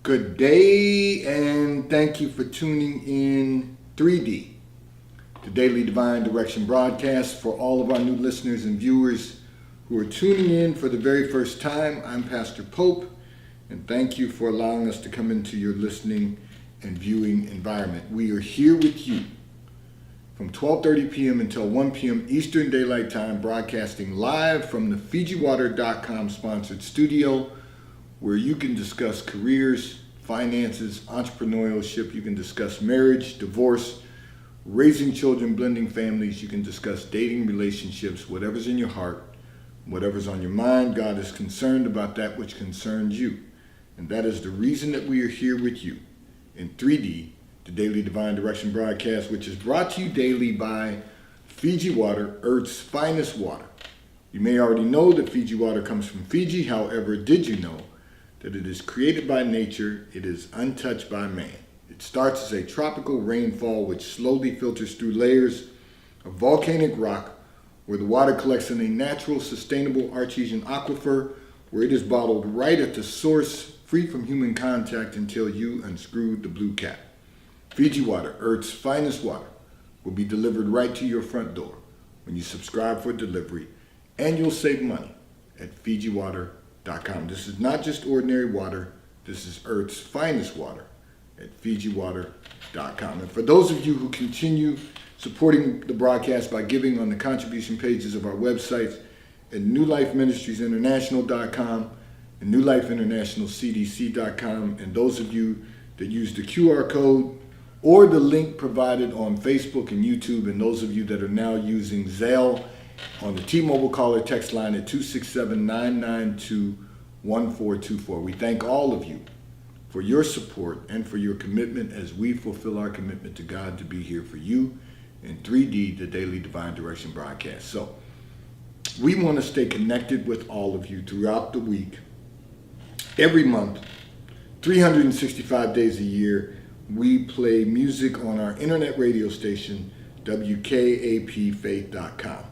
Good day, and thank you for tuning in 3D, the Daily Divine Direction broadcast. For all of our new listeners and viewers who are tuning in for the very first time, I'm Pastor Pope, and thank you for allowing us to come into your listening and viewing environment. We are here with you from 12:30 p.m. until 1 p.m. Eastern Daylight Time, broadcasting live from the FijiWater.com sponsored studio, where you can discuss careers, finances, entrepreneurship. You can discuss marriage, divorce, raising children, blending families. You can discuss dating, relationships, whatever's in your heart, whatever's on your mind. God is concerned about that which concerns you. And that is the reason that we are here with you in 3D, the Daily Divine Direction broadcast, which is brought to you daily by Fiji Water, Earth's finest water. You may already know that Fiji water comes from Fiji. However, did you know that it is created by nature, it is untouched by man? It starts as a tropical rainfall which slowly filters through layers of volcanic rock, where the water collects in a natural, sustainable artesian aquifer, where it is bottled right at the source, free from human contact, until you unscrew the blue cap. Fiji Water, Earth's finest water, will be delivered right to your front door when you subscribe for delivery, and you'll save money at FijiWater.com. This is not just ordinary water. This is Earth's finest water at FijiWater.com. And for those of you who continue supporting the broadcast by giving on the contribution pages of our websites at NewLifeMinistriesInternational.com and NewLifeInternationalCDC.com, and those of you that use the QR code or the link provided on Facebook and YouTube, and those of you that are now using Zelle on the T-Mobile caller text line at 267-992-1424. We thank all of you for your support and for your commitment as we fulfill our commitment to God to be here for you in 3D, the Daily Divine Direction broadcast. So we want to stay connected with all of you throughout the week. Every month, 365 days a year, we play music on our internet radio station, WKAPfaith.com.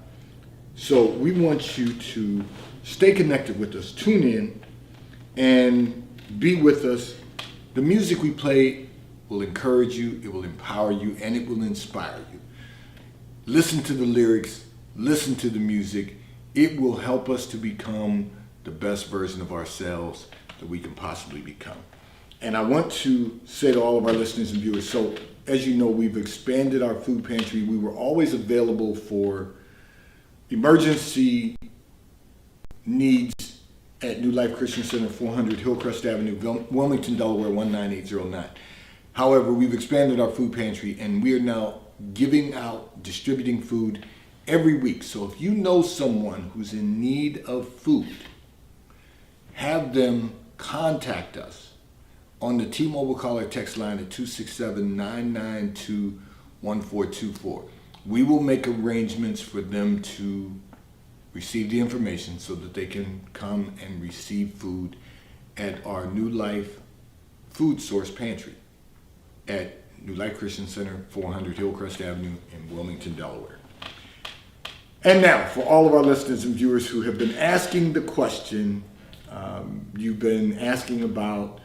So we want you to stay connected with us. Tune in and be with us. The music we play will encourage you, it will empower you, and it will inspire you. Listen to the lyrics, listen to the music. It will help us to become the best version of ourselves that we can possibly become. And I want to say to all of our listeners and viewers, so as you know, we've expanded our food pantry. We were always available for emergency needs at New Life Christian Center, 400 Hillcrest Avenue, Wilmington, Delaware, 19809. However, we've expanded our food pantry, and we are now giving out, distributing food every week. So if you know someone who's in need of food, have them contact us on the T-Mobile caller text line at 267-992-1424. We will make arrangements for them to receive the information so that they can come and receive food at our New Life Food Source Pantry at New Life Christian Center, 400 Hillcrest Avenue in Wilmington, Delaware. And now, for all of our listeners and viewers who have been asking the question, you've been asking about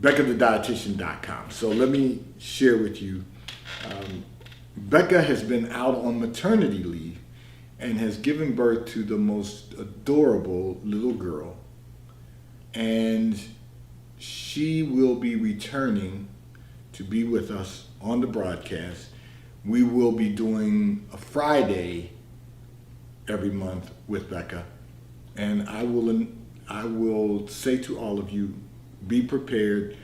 BeccaTheDietitian.com. So let me share with you. Becca has been out on maternity leave and has given birth to the most adorable little girl. And she will be returning to be with us on the broadcast. We will be doing a Friday every month with Becca. And I will say to all of you, be prepared.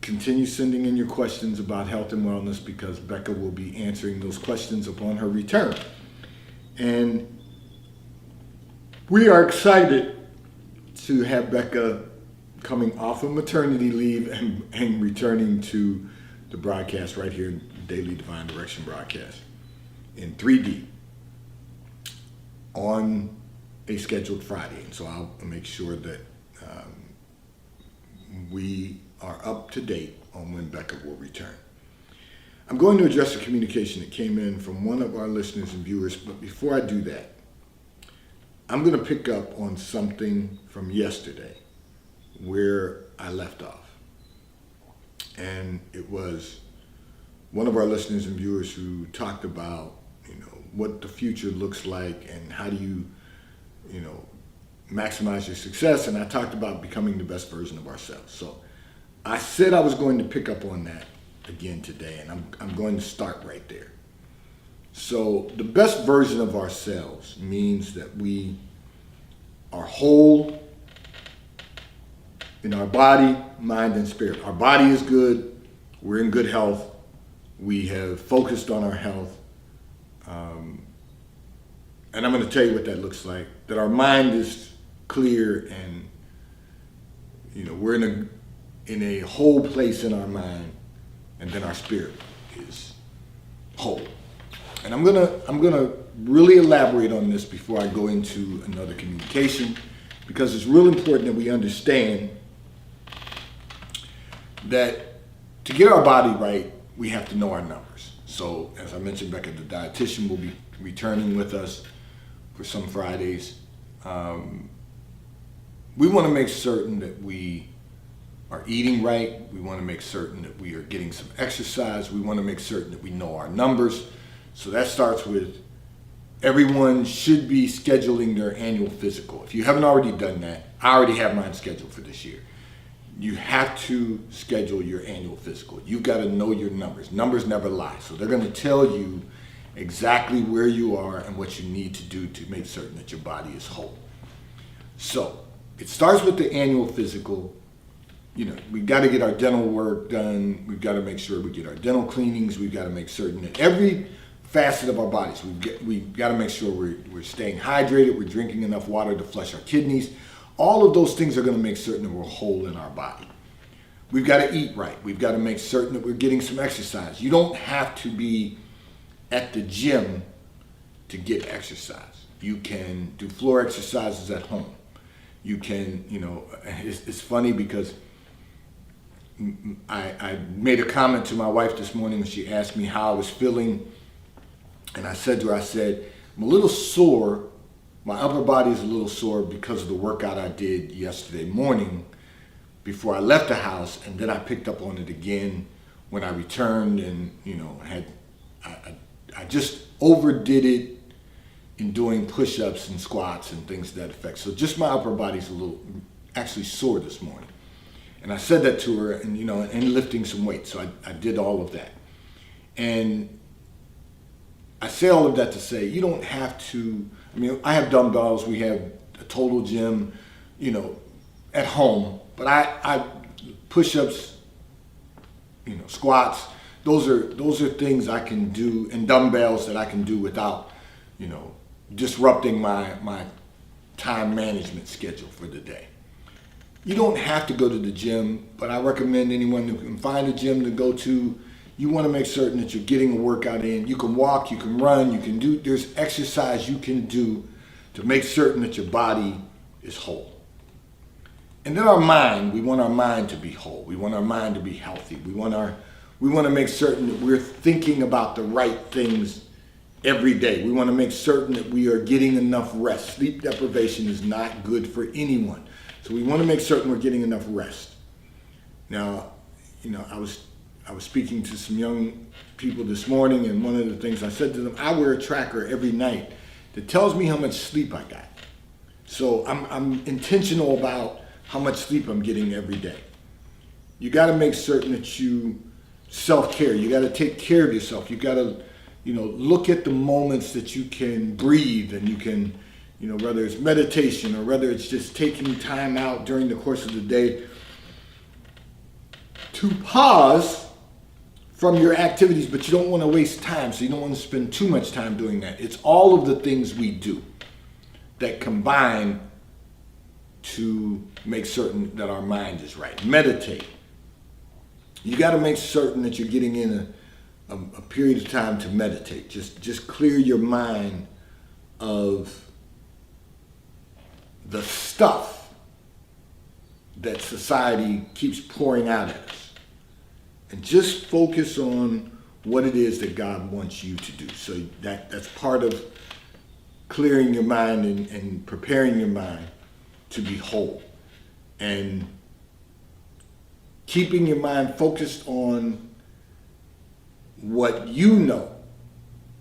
Continue sending in your questions about health and wellness, because Becca will be answering those questions upon her return. And we are excited to have Becca coming off of maternity leave and returning to the broadcast right here in Daily Divine Direction broadcast in 3D on a scheduled Friday. And so I'll make sure that we are up to date on when Becca will return. I'm going to address a communication that came in from one of our listeners and viewers, but before I do that, I'm going to pick up on something from yesterday where I left off. and it was one of our listeners and viewers who talked about, what the future looks like and how do you, maximize your success. And I talked about becoming the best version of ourselves. So I said I was going to pick up on that again today, and I'm going to start right there. So the best version of ourselves means that we are whole in our body, mind, and spirit. Our body is good. We're in good health. We have focused on our health. And I'm going to tell you what that looks like. That our mind is clear, and we're in a whole place in our mind, and then our spirit is whole. And I'm gonna really elaborate on this before I go into another communication, because it's real important that we understand that to get our body right, we have to know our numbers. So as I mentioned, Becca, the dietitian, will be returning with us for some Fridays. We want to make certain that we are eating right. We want to make certain that we are getting some exercise. We want to make certain that we know our numbers. So that starts with everyone should be scheduling their annual physical. If you haven't already done that, I already have mine scheduled for this year. You have to schedule your annual physical. You've got to know your numbers. Numbers never lie. So they're going to tell you exactly where you are and what you need to do to make certain that your body is whole. So it starts with the annual physical. We've got to get our dental work done. We've got to make sure we get our dental cleanings. We've got to make certain that every facet of our bodies, we've got to make sure we're staying hydrated, we're drinking enough water to flush our kidneys. All of those things are going to make certain that we're whole in our body. We've got to eat right. We've got to make certain that we're getting some exercise. You don't have to be at the gym to get exercise. You can do floor exercises at home. You can, it's funny because I made a comment to my wife this morning when she asked me how I was feeling. And I said to her, I'm a little sore. My upper body is a little sore because of the workout I did yesterday morning before I left the house. And then I picked up on it again when I returned, and, I just overdid it in doing push-ups and squats and things to that effect. So just my upper body's a little actually sore this morning. And I said that to her, and, and lifting some weight. So I did all of that. And I say all of that to say, you don't have to, I have dumbbells, we have a total gym, at home, but I push-ups, squats, those are things I can do, and dumbbells that I can do without, disrupting my time management schedule for the day. You don't have to go to the gym, but I recommend anyone who can find a gym to go to. You want to make certain that you're getting a workout in. You can walk, you can run, there's exercise you can do to make certain that your body is whole. And then our mind, we want our mind to be whole. We want our mind to be healthy. We want to make certain that we're thinking about the right things every day. We want to make certain that we are getting enough rest. Sleep deprivation is not good for anyone. So we want to make certain we're getting enough rest. Now, I was speaking to some young people this morning, and one of the things I said to them, I wear a tracker every night that tells me how much sleep I got. So I'm intentional about how much sleep I'm getting every day. You got to make certain that you self-care. You got to take care of yourself. You got to, look at the moments that you can breathe, and you can, whether it's meditation or whether it's just taking time out during the course of the day to pause from your activities, but you don't want to waste time, so you don't want to spend too much time doing that. It's all of the things we do that combine to make certain that our mind is right. Meditate. You got to make certain that you're getting in a period of time to meditate. Just clear your mind of the stuff that society keeps pouring out at us. And just focus on what it is that God wants you to do. So that's part of clearing your mind and preparing your mind to be whole. And keeping your mind focused on what you know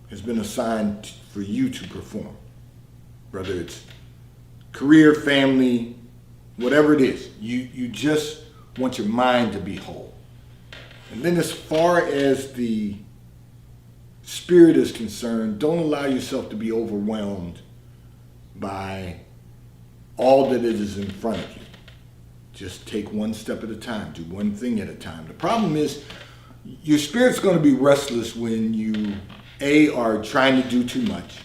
has been assigned for you to perform, whether it's career, family, whatever it is. You just want your mind to be whole. And then as far as the spirit is concerned, don't allow yourself to be overwhelmed by all that it is in front of you. Just take one step at a time, do one thing at a time. The problem is your spirit's going to be restless when you, A, are trying to do too much,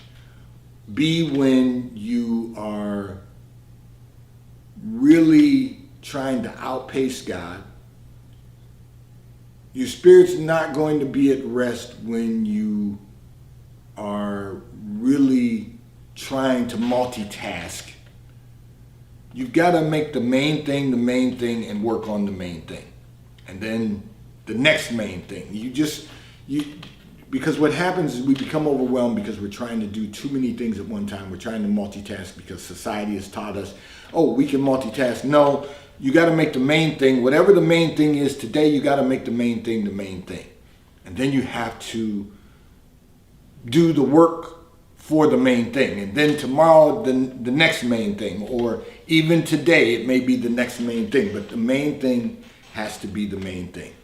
B, when you are really trying to outpace God. Your spirit's not going to be at rest when you are really trying to multitask. You've got to make the main thing, and work on the main thing. And then the next main thing. Because what happens is we become overwhelmed because we're trying to do too many things at one time. We're trying to multitask because society has taught us, oh, we can multitask. No, you got to make the main thing. Whatever the main thing is today, you got to make the main thing the main thing. And then you have to do the work for the main thing. And then tomorrow, the next main thing. Or even today, it may be the next main thing. But the main thing has to be the main thing.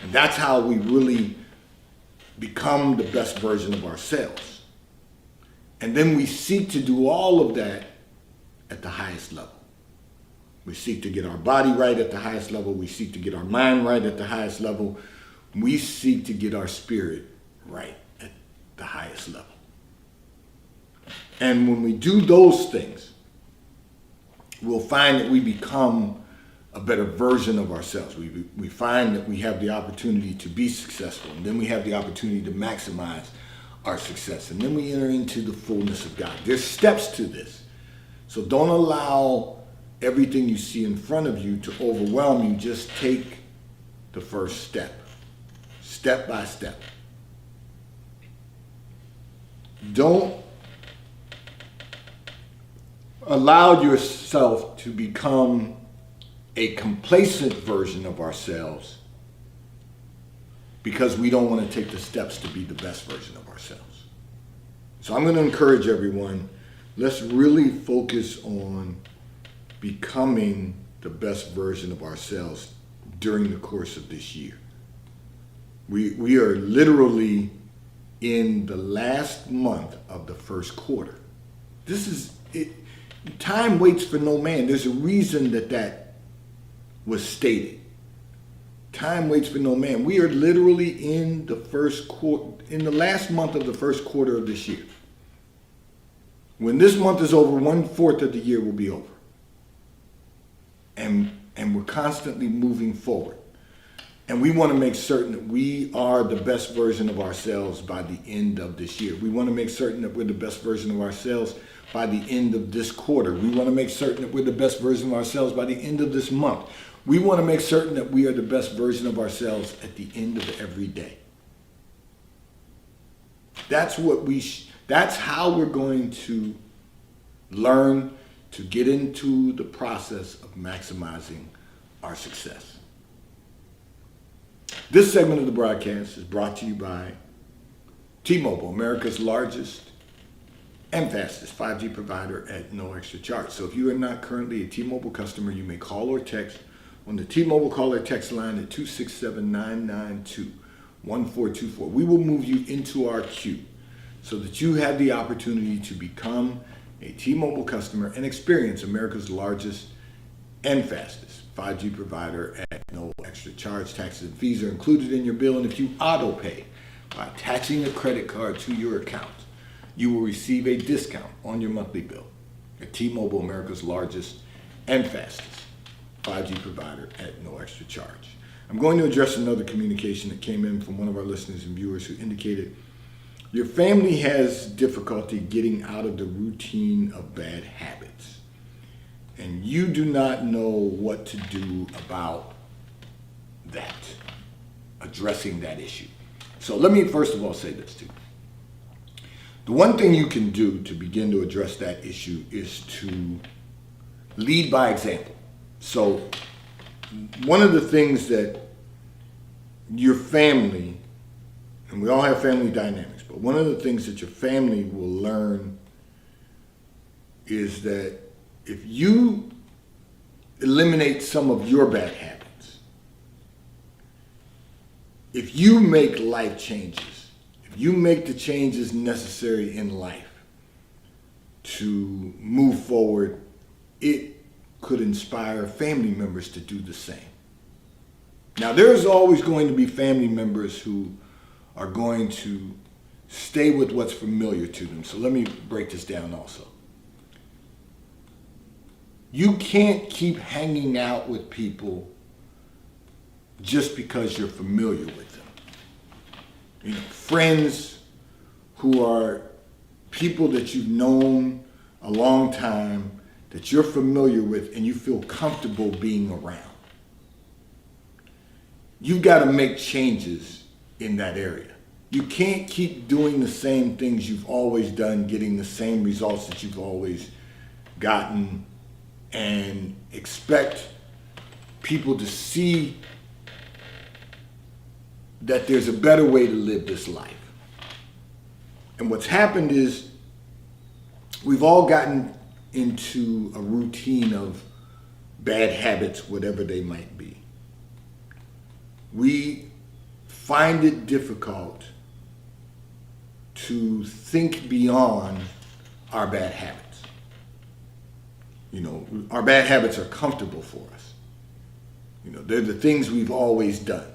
And that's how we really become the best version of ourselves. And then we seek to do all of that at the highest level. We seek to get our body right at the highest level. We seek to get our mind right at the highest level. We seek to get our spirit right at the highest level. And when we do those things, we'll find that we become a better version of ourselves. We find that we have the opportunity to be successful, and then we have the opportunity to maximize our success, and then we enter into the fullness of God. There's steps to this. So don't allow everything you see in front of you to overwhelm you. Just take the first step, step by step. Don't allow yourself to become a complacent version of ourselves because we don't want to take the steps to be the best version of ourselves. So I'm going to encourage everyone, let's really focus on becoming the best version of ourselves during the course of this year. We are literally in the last month of the first quarter. This is it. Time waits for no man. There's a reason that was stated. Time waits for no man. We are literally in the first quarter, in the last month of the first quarter of this year. When this month is over, 1/4 of the year will be over. And we're constantly moving forward. And we want to make certain that we are the best version of ourselves by the end of this year. We want to make certain that we're the best version of ourselves by the end of this quarter. We want to make certain that we're the best version of ourselves by the end of this month. We want to make certain that we are the best version of ourselves at the end of every day. That's how we're going to learn to get into the process of maximizing our success. This segment of the broadcast is brought to you by T-Mobile, America's largest and fastest 5G provider at no extra charge. So if you are not currently a T-Mobile customer, you may call or text on the T-Mobile call or text line at 267-992-1424. We will move you into our queue so that you have the opportunity to become a T-Mobile customer and experience America's largest and fastest 5G provider at no extra charge. Taxes and fees are included in your bill, and if you auto pay by attaching a credit card to your account, you will receive a discount on your monthly bill at T-Mobile, America's largest and fastest 5G provider at no extra charge. I'm going to address another communication that came in from one of our listeners and viewers who indicated your family has difficulty getting out of the routine of bad habits, and you do not know what to do about that, addressing that issue. So let me first of all say this too. The one thing you can do to begin to address that issue is to lead by example. So one of the things that your family, and we all have family dynamics, but one of the things that your family will learn is that if you eliminate some of your bad habits, if you make life changes, if you make the changes necessary in life to move forward, it could inspire family members to do the same. Now, there's always going to be family members who are going to stay with what's familiar to them. So let me break this down also. You can't keep hanging out with people just because you're familiar with them. You know, friends who are people that you've known a long time, that you're familiar with and you feel comfortable being around. You've got to make changes in that area. You can't keep doing the same things you've always done, getting the same results that you've always gotten, and expect people to see that there's a better way to live this life. And what's happened is we've all gotten into a routine of bad habits, whatever they might be. We find it difficult to think beyond our bad habits. You know, our bad habits are comfortable for us. You know, they're the things we've always done.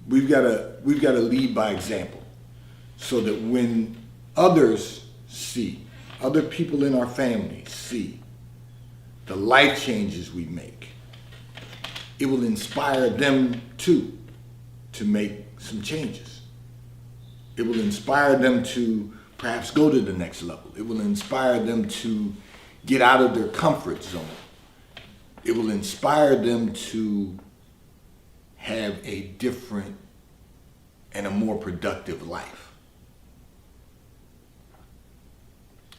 We've got to lead by example so that when others see, other people in our family see the life changes we make, it will inspire them too to make some changes. It will inspire them to perhaps go to the next level. It will inspire them to get out of their comfort zone. It will inspire them to have a different and a more productive life.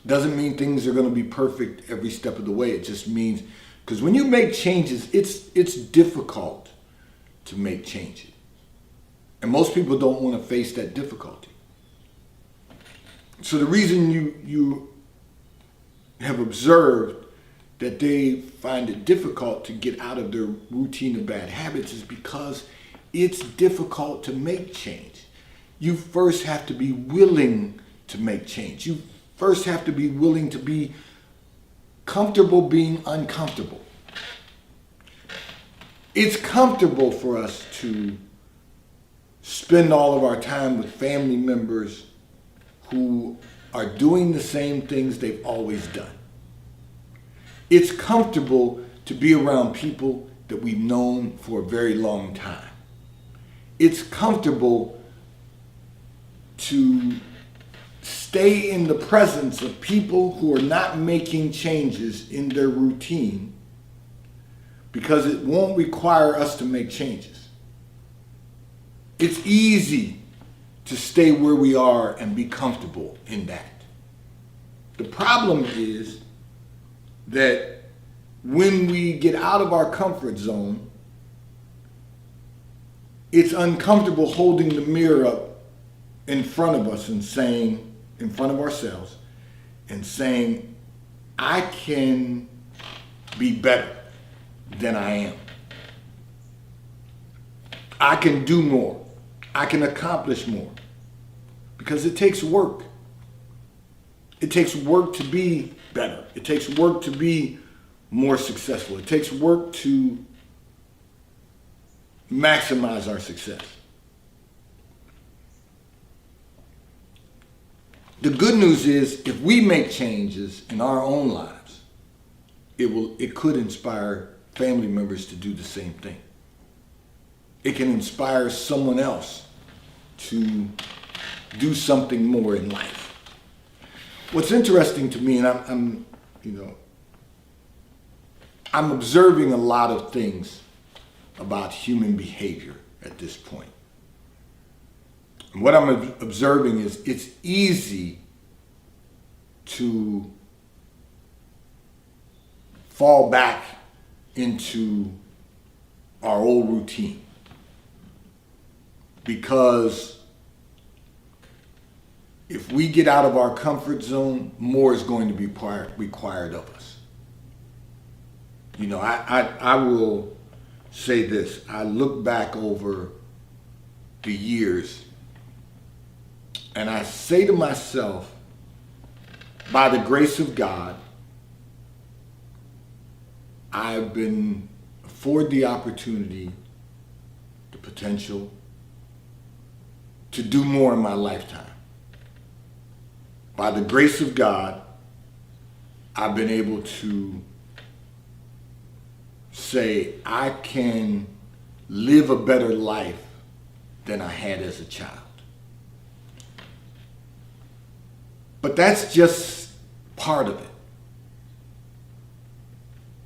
Doesn't mean things are going to be perfect every step of the way. It just means, because when you make changes, it's difficult to make changes. And most people don't want to face that difficulty. So the reason you have observed that they find it difficult to get out of their routine of bad habits is because it's difficult to make change. You first have to be willing to make change. You first have to be willing to be comfortable being uncomfortable. It's comfortable for us to spend all of our time with family members who are doing the same things they've always done. It's comfortable to be around people that we've known for a very long time. It's comfortable to stay in the presence of people who are not making changes in their routine because it won't require us to make changes. It's easy to stay where we are and be comfortable in that. The problem is that when we get out of our comfort zone, it's uncomfortable holding the mirror up in front of us and saying, in front of ourselves, and saying, I can be better than I am. I can do more. I can accomplish more. Because it takes work. It takes work to be better. It takes work to be more successful. It takes work to maximize our success. The good news is if we make changes in our own lives, it could inspire family members to do the same thing. It can inspire someone else to do something more in life. What's interesting to me, and I'm observing a lot of things about human behavior at this point. And what I'm observing is it's easy to fall back into our old routine. Because if we get out of our comfort zone, more is going to be required of us. You know, I will say this. I look back over the years and I say to myself, by the grace of God, I've been afforded the opportunity, the potential to do more in my lifetime. By the grace of God, I've been able to say I can live a better life than I had as a child. But that's just part of it.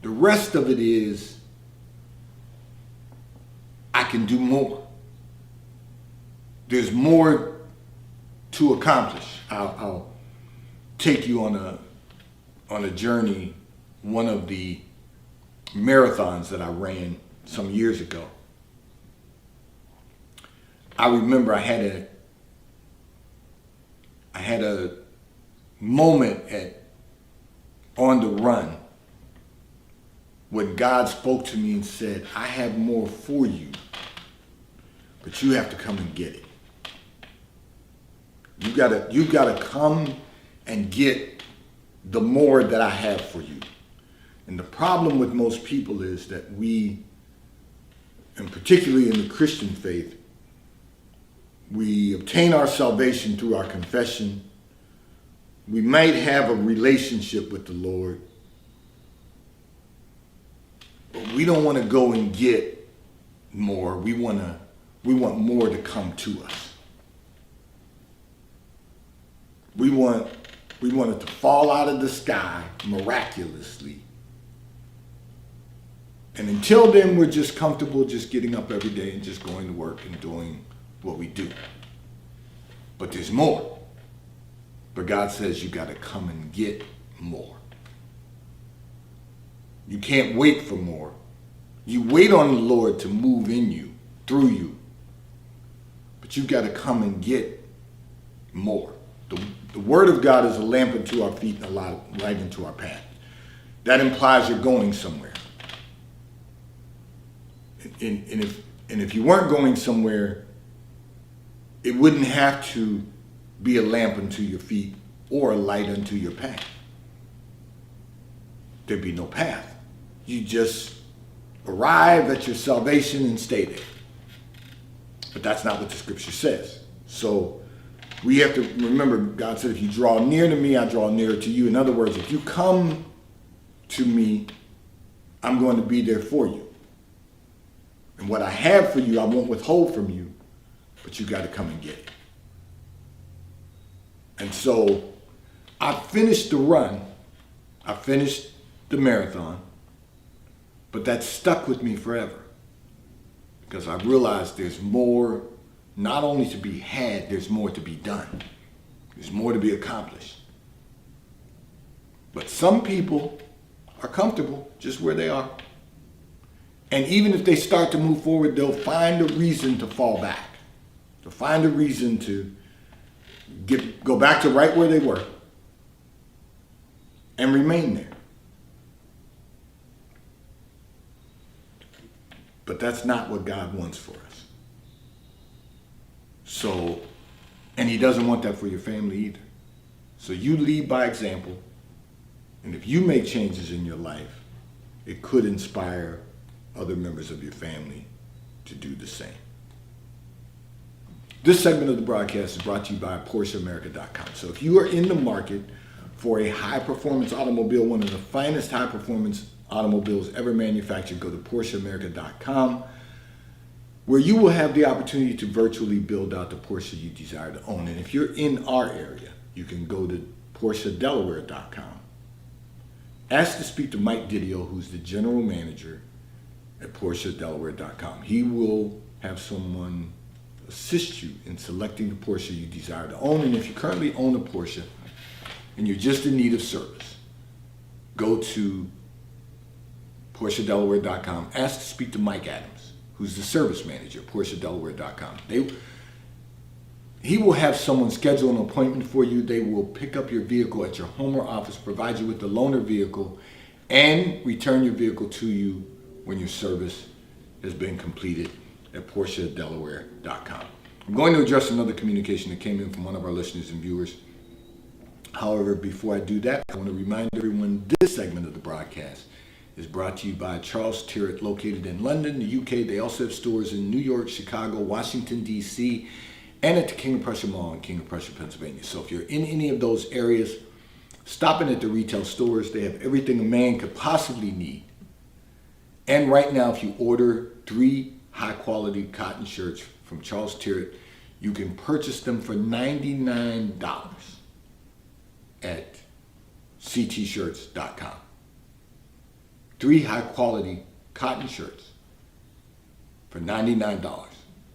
The rest of it is I can do more. There's more to accomplish. I'll take you on a journey. One of the marathons that I ran some years ago, I remember I had a moment on the run when God spoke to me and said, I have more for you, but you have to come and get it. You gotta come and get the more that I have for you. And the problem with most people is that we, and particularly in the Christian faith, we obtain our salvation through our confession. We might have a relationship with the Lord, but we don't want to go and get more. We want more to come to us. We want it to fall out of the sky miraculously. And until then, we're just comfortable just getting up every day and just going to work and doing what we do. But there's more. But God says you got to come and get more. You can't wait for more. You wait on the Lord to move in you, through you. But you got to come and get more. The Word of God is a lamp unto our feet and a light unto our path. That implies you're going somewhere. And if you weren't going somewhere, it wouldn't have to be a lamp unto your feet or a light unto your path. There'd be no path. You just arrive at your salvation and stay there. But that's not what the scripture says. So we have to remember, God said, if you draw near to me, I draw nearer to you. In other words, if you come to me, I'm going to be there for you. And what I have for you, I won't withhold from you, but you got to come and get it. And so I finished the run. I finished the marathon, but that stuck with me forever because I realized there's more not only to be had, there's more to be done. There's more to be accomplished. But some people are comfortable just where they are. And even if they start to move forward, they'll find a reason to fall back. They'll find a reason to go back to right where they were and remain there. But that's not what God wants for us. So, and he doesn't want that for your family either. So you lead by example. And if you make changes in your life, it could inspire other members of your family to do the same. This segment of the broadcast is brought to you by PorscheAmerica.com. So if you are in the market for a high-performance automobile, one of the finest high-performance automobiles ever manufactured, go to PorscheAmerica.com, where you will have the opportunity to virtually build out the Porsche you desire to own. And if you're in our area, you can go to PorscheDelaware.com. Ask to speak to Mike Didio, who's the general manager at PorscheDelaware.com. He will have someone assist you in selecting the Porsche you desire to own. And if you currently own a Porsche and you're just in need of service, go to PortiaDelaware.com. Ask to speak to Mike Adams, who's the service manager at PortiaDelaware.com. He will have someone schedule an appointment for you. They will pick up your vehicle at your home or office, provide you with the loaner vehicle, and return your vehicle to you when your service has been completed at PortiaDelaware.com. I'm going to address another communication that came in from one of our listeners and viewers. However, before I do that, I want to remind everyone this segment of the broadcast is brought to you by Charles Tyrwhitt, located in London, the UK. They also have stores in New York, Chicago, Washington, D.C., and at the King of Prussia Mall in King of Prussia, Pennsylvania. So if you're in any of those areas, stop in at the retail stores. They have everything a man could possibly need. And right now, if you order 3 high-quality cotton shirts from Charles Tyrwhitt, you can purchase them for $99 at ctshirts.com. 3 high-quality cotton shirts for $99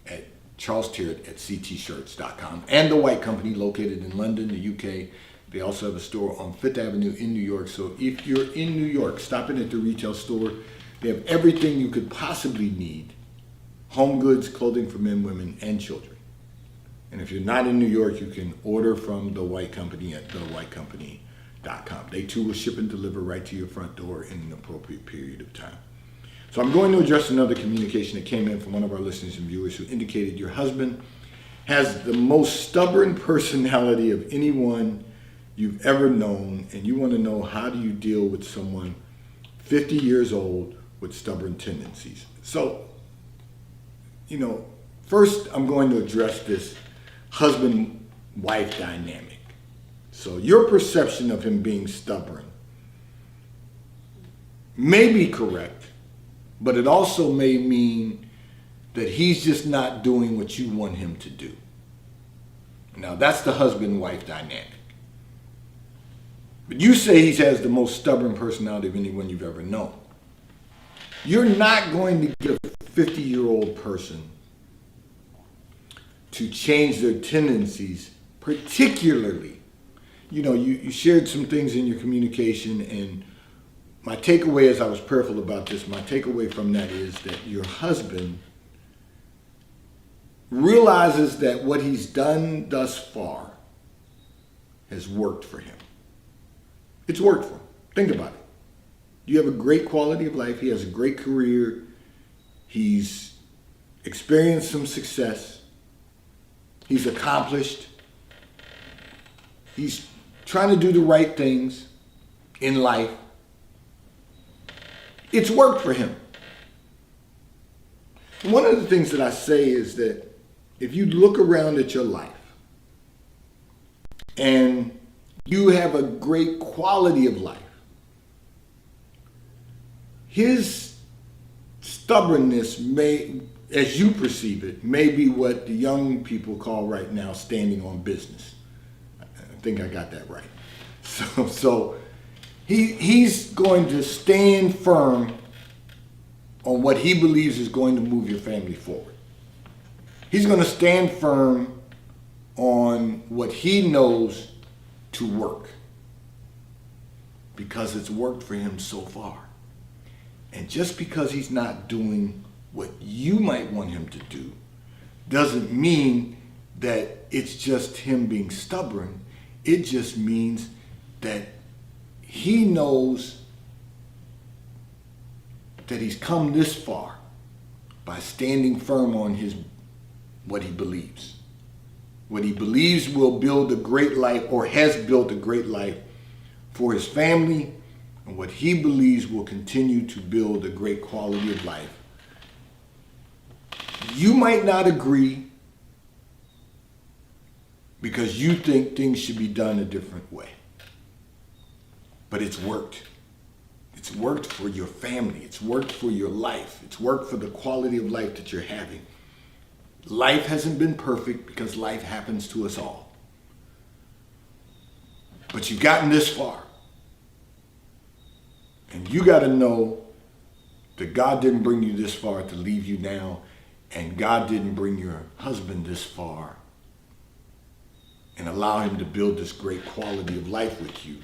at Charles Tyrwhitt at ctshirts.com. And the White Company, located in London, the UK. They also have a store on 5th Avenue in New York. So if you're in New York, stop in at the retail store. They have everything you could possibly need. Home goods, clothing for men, women, and children. And if you're not in New York, you can order from the White Company at thewhitecompany.com. They too will ship and deliver right to your front door in an appropriate period of time. So I'm going to address another communication that came in from one of our listeners and viewers who indicated your husband has the most stubborn personality of anyone you've ever known, and you want to know, how do you deal with someone 50 years old with stubborn tendencies? So, first I'm going to address this husband-wife dynamic. So your perception of him being stubborn may be correct, but it also may mean that he's just not doing what you want him to do. Now, that's the husband-wife dynamic. But you say he has the most stubborn personality of anyone you've ever known. You're not going to get a 50-year-old person to change their tendencies, particularly. You shared some things in your communication, and my takeaway, as I was prayerful about this, my takeaway from that is that your husband realizes that what he's done thus far has worked for him. It's worked for him. Think about it. You have a great quality of life. He has a great career. He's experienced some success. He's accomplished. He's trying to do the right things in life. It's worked for him. One of the things that I say is that if you look around at your life and you have a great quality of life, his stubbornness may, as you perceive it, may be what the young people call right now standing on business. I think I got that right. So he's going to stand firm on what he believes is going to move your family forward. He's going to stand firm on what he knows to work, because it's worked for him so far. And just because he's not doing what you might want him to do doesn't mean that it's just him being stubborn. It just means that he knows that he's come this far by standing firm on what he believes. What he believes will build a great life, or has built a great life for his family, and what he believes will continue to build a great quality of life. You might not agree because you think things should be done a different way. But it's worked. It's worked for your family. It's worked for your life. It's worked for the quality of life that you're having. Life hasn't been perfect because life happens to us all. But you've gotten this far. And you got to know that God didn't bring you this far to leave you now. And God didn't bring your husband this far and allow him to build this great quality of life with you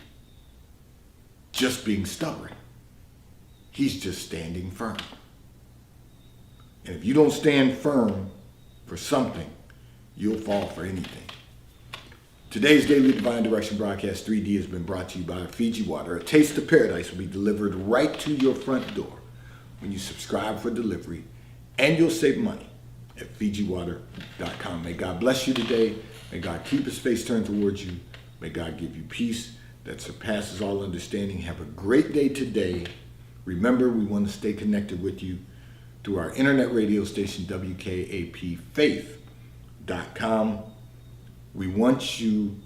just being stubborn. He's just standing firm. And if you don't stand firm for something, you'll fall for anything. Today's Daily Divine Direction Broadcast 3D has been brought to you by Fiji Water. A taste of paradise will be delivered right to your front door when you subscribe for delivery, and you'll save money at FijiWater.com. May God bless you today. May God keep his face turned towards you. May God give you peace that surpasses all understanding. Have a great day today. Remember, we want to stay connected with you through our internet radio station, WKAPFaith.com. We want you